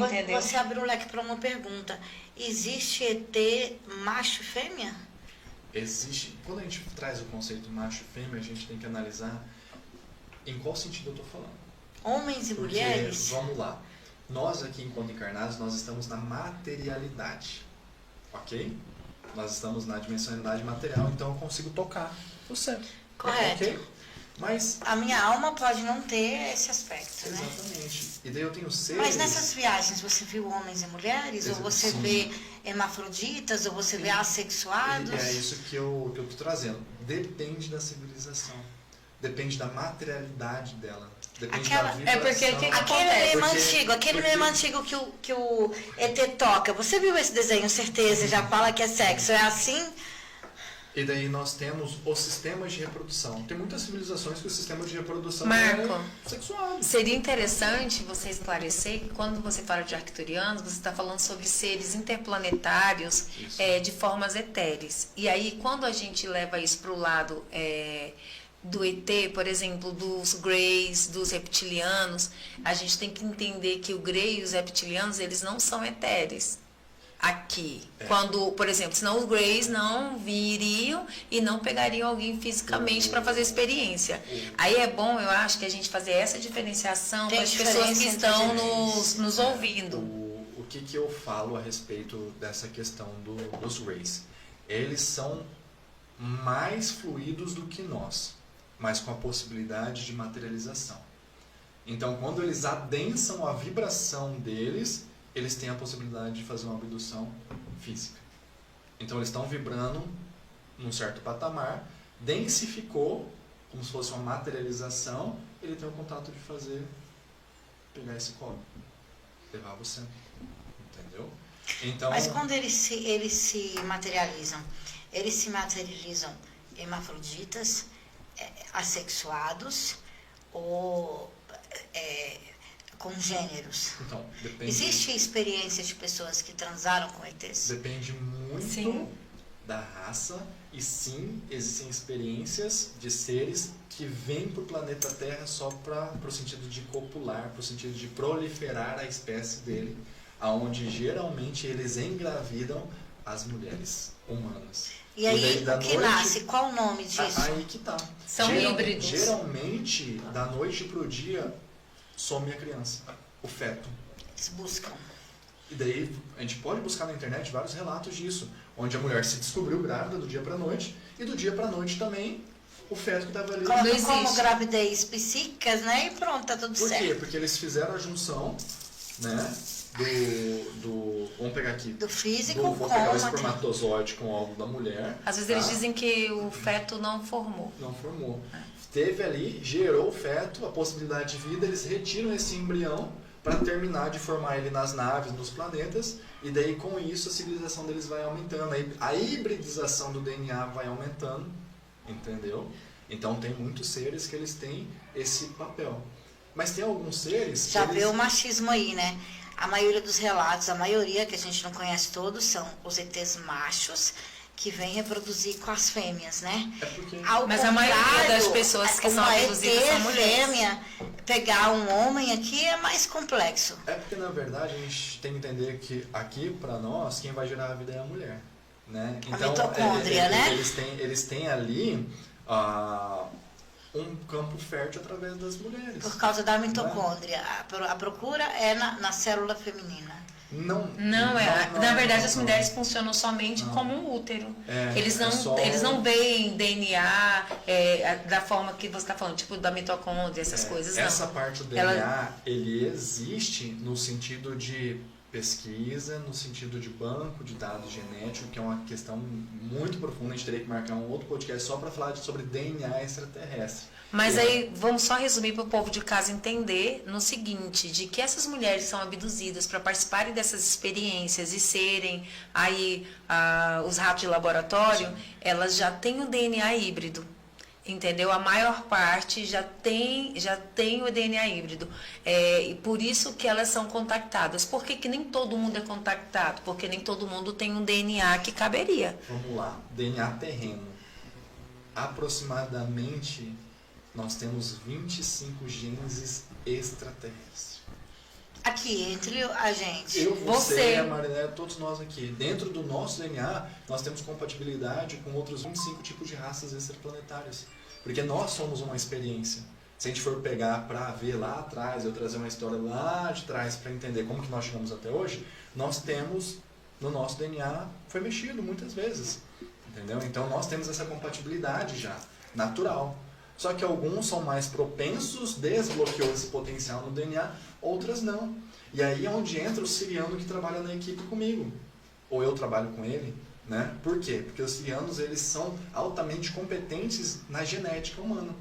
Entendeu? Você abriu um leque para uma pergunta. Existe ET macho e fêmea? Existe. Quando a gente traz o conceito macho e fêmea, a gente tem que analisar em qual sentido eu estou falando. Homens e Porque, mulheres? vamos lá. Nós aqui, enquanto encarnados, nós estamos na materialidade. Ok? Nós estamos na dimensionalidade material, então eu consigo tocar o céu. Correto. Ok? Mas... A minha alma pode não ter esse aspecto, né? Exatamente. E daí eu tenho seres... Mas nessas viagens você viu homens e mulheres? Ou você Sim. vê hermafroditas? Ou você vê assexuados? É isso que eu estou trazendo. Depende da civilização. Depende da materialidade dela. Depende da vibração. É porque aquele meme antigo que o ET toca. Você viu esse desenho, certeza? Já fala que é sexo. É assim? E daí nós temos os sistemas de reprodução. Tem muitas civilizações que o sistema de reprodução Marco, é sexual. seria interessante você esclarecer que quando você fala de arcturianos, você está falando sobre seres interplanetários de formas etéreas. E aí, quando a gente leva isso para o lado do ET, por exemplo, dos Greys, dos reptilianos, a gente tem que entender que o Grey e os reptilianos, eles não são etéreos. Aqui, quando, por exemplo, senão os Greys não viriam e não pegariam alguém fisicamente para fazer experiência. Aí é bom, eu acho, que a gente fazer essa diferenciação para as pessoas que estão nos ouvindo. O que eu falo a respeito dessa questão dos Greys? Eles são mais fluidos do que nós, mas com a possibilidade de materialização. Então, quando eles adensam a vibração deles, eles têm a possibilidade de fazer uma abdução física. Então eles estão vibrando num certo patamar, densificou, como se fosse uma materialização, ele tem o contato de pegar esse copo, levar você. Entendeu? Então, mas quando eles se materializam hermafroditas, assexuados ou congêneros? Então, depende. Existe experiência de pessoas que transaram com ETs? Depende muito da raça, e sim, existem experiências de seres que vêm para o planeta Terra só para o sentido de copular, para o sentido de proliferar a espécie dele, aonde geralmente eles engravidam as mulheres humanas. E aí, o que nasce? Qual o nome disso? Aí que tá. São híbridos. Geralmente, da noite pro dia, some a criança, o feto. Eles buscam. E daí a gente pode buscar na internet vários relatos disso, onde a mulher se descobriu grávida do dia para noite, e do dia para noite também o feto que estava ali. Como gravidez psíquicas, né? E pronto, tá tudo certo. Por quê? Porque eles fizeram a junção, né? Vamos pegar aqui. Do físico vou pegar o espermatozoide com o óvulo da mulher. Às vezes eles dizem que o feto não formou. Não formou. Teve ali, gerou o feto, a possibilidade de vida, eles retiram esse embrião para terminar de formar ele nas naves, nos planetas, e daí com isso a civilização deles vai aumentando, a hibridização do DNA vai aumentando, entendeu? Então tem muitos seres que eles têm esse papel. Mas tem alguns seres... Já vê o machismo aí, né? A maioria dos relatos, a maioria, que a gente não conhece todos, são os ETs machos, que vêm reproduzir com as fêmeas, né? É porque... Mas a maioria das pessoas que são abduzidas são mulheres. Fêmea, pegar um homem aqui é mais complexo. É porque, na verdade, a gente tem que entender que aqui, para nós, quem vai gerar a vida é a mulher, né? A mitocôndria, né? Eles têm ali um campo fértil através das mulheres. Por causa da mitocôndria. Né? A procura é na célula feminina. Na verdade, as mulheres funcionam somente como um útero. Eles não veem DNA da forma que você está falando, tipo da mitocôndria, essas coisas. Essa não. parte do DNA, ele existe no sentido de pesquisa, no sentido de banco de dados genético, que é uma questão muito profunda. A gente teria que marcar um outro podcast só para falar sobre DNA extraterrestre. Mas aí, vamos só resumir para o povo de casa entender no seguinte, de que essas mulheres são abduzidas para participarem dessas experiências e serem aí os ratos de laboratório, elas já têm o DNA híbrido. Entendeu? A maior parte já tem o DNA híbrido. E por isso que elas são contactadas. Por que nem todo mundo é contactado? Porque nem todo mundo tem um DNA que caberia. Vamos lá. DNA terreno. Aproximadamente, nós temos 25 gênesis extraterrestres. aqui entre a gente. Eu, Você. você, a Marinela, todos nós aqui. Dentro do nosso DNA, nós temos compatibilidade com outros 25 tipos de raças extraplanetárias. Porque nós somos uma experiência. Se a gente for pegar para ver lá atrás, eu trazer uma história lá de trás para entender como que nós chegamos até hoje, nós temos, no nosso DNA, foi mexido muitas vezes. Entendeu? Então nós temos essa compatibilidade já, natural. Só que alguns são mais propensos, desbloqueou esse potencial no DNA, outras não. E aí é onde entra o siriano que trabalha na equipe comigo. Ou eu trabalho com ele. Né? Por quê? Porque os sirianos eles são altamente competentes na genética humana.